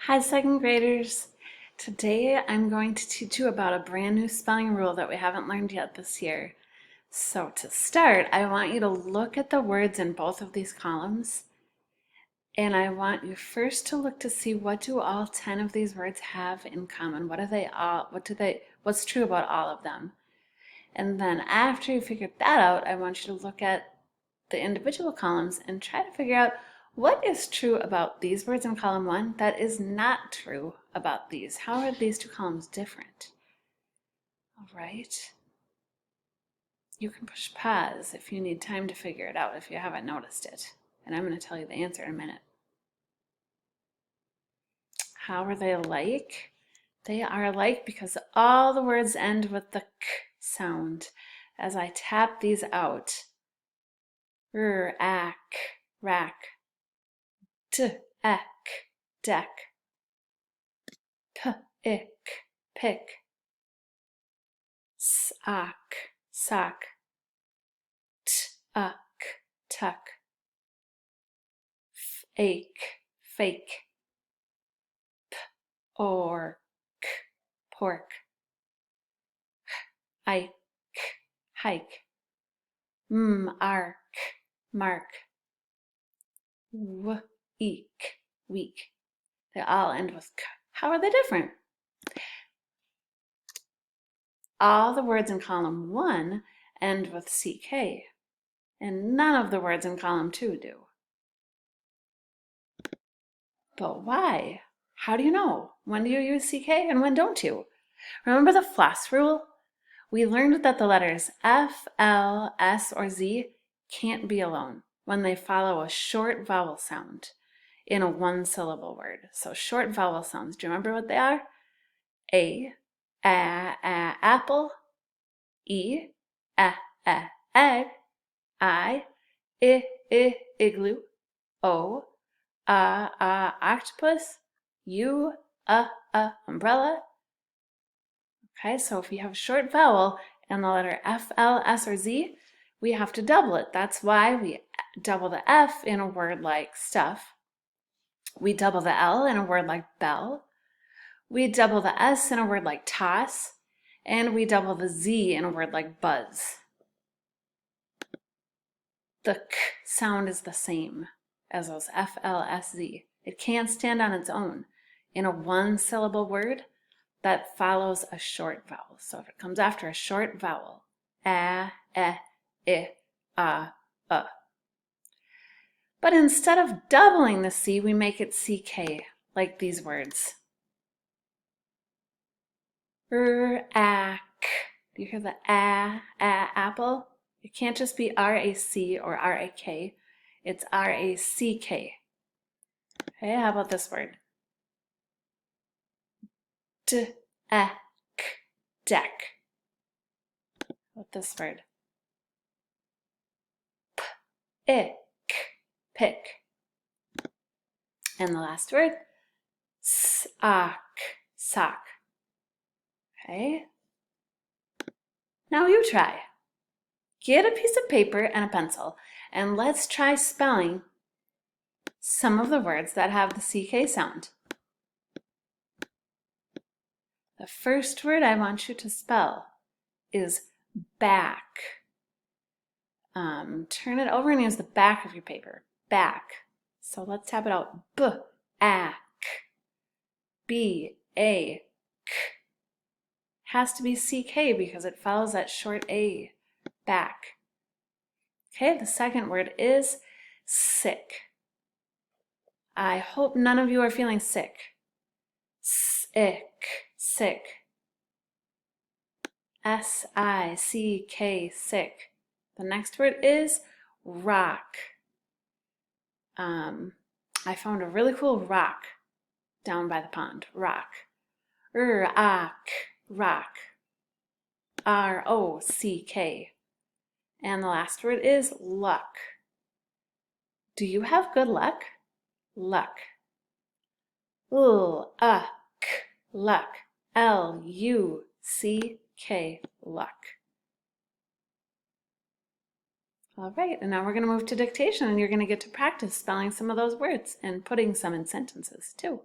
Hi, second graders. Today I'm going to teach you about a brand new spelling rule that we haven't learned yet this year. So to start, I want you to look at the words in both of these columns, and I want you first to look to see what do all 10 of these words have in common. What's true about all of them? And then after you figure that out, I want you to look at the individual columns and try to figure out what is true about these words in column 1 that is not true about these. How are these two columns different? All right. You can push pause if you need time to figure it out if you haven't noticed it. And I'm going to tell you the answer in a minute. How are they alike? They are alike because all the words end with the k sound. As I tap these out, ack, rack, ek, deck, ick, pick, sock, tuck, tuck, ache, fake, pork, ike, hike, ark, mark, eek, week. They all end with k. How are they different? All the words in column 1 end with ck, and none of the words in column 2 do. But why? How do you know? When do you use ck and when don't you? Remember the floss rule? We learned that the letters F, L, S, or Z can't be alone when they follow a short vowel sound in a one-syllable word. So short vowel sounds, do you remember what they are? A, apple, E, egg, I, igloo, O, octopus, U, umbrella. Okay, so if we have a short vowel and the letter F, L, S, or Z, we have to double it. That's why we double the F in a word like stuff. We double the L in a word like bell. We double the S in a word like toss. And we double the Z in a word like buzz. The k sound is the same as those F, L, S, Z. It can't stand on its own in a one-syllable word that follows a short vowel. So if it comes after a short vowel, a, I, But instead of doubling the C, we make it CK, like these words. Ack. Do you hear the apple? It can't just be R-A-C or R-A-K. It's R-A-C-K. Okay, how about this word? Deck. Deck. What this word? Ick. Pick. And the last word? Sock. Sock. Okay. Now you try. Get a piece of paper and a pencil, and let's try spelling some of the words that have the CK sound. The first word I want you to spell is back. Turn it over and use the back of your paper. Back. So let's tap it out. B-ack. B-A-k. Has to be CK because it follows that short A. Back. Okay, the second word is sick. I hope none of you are feeling sick. Sick. Sick. S-I-C-K, sick. The next word is rock. I found a really cool rock down by the pond. Rock. Rock. Rock. R-O-C-K. And the last word is luck. Do you have good luck? Luck. Luck. Luck. L-U-C-K. Luck. All right, and now we're going to move to dictation, and you're going to get to practice spelling some of those words and putting some in sentences too.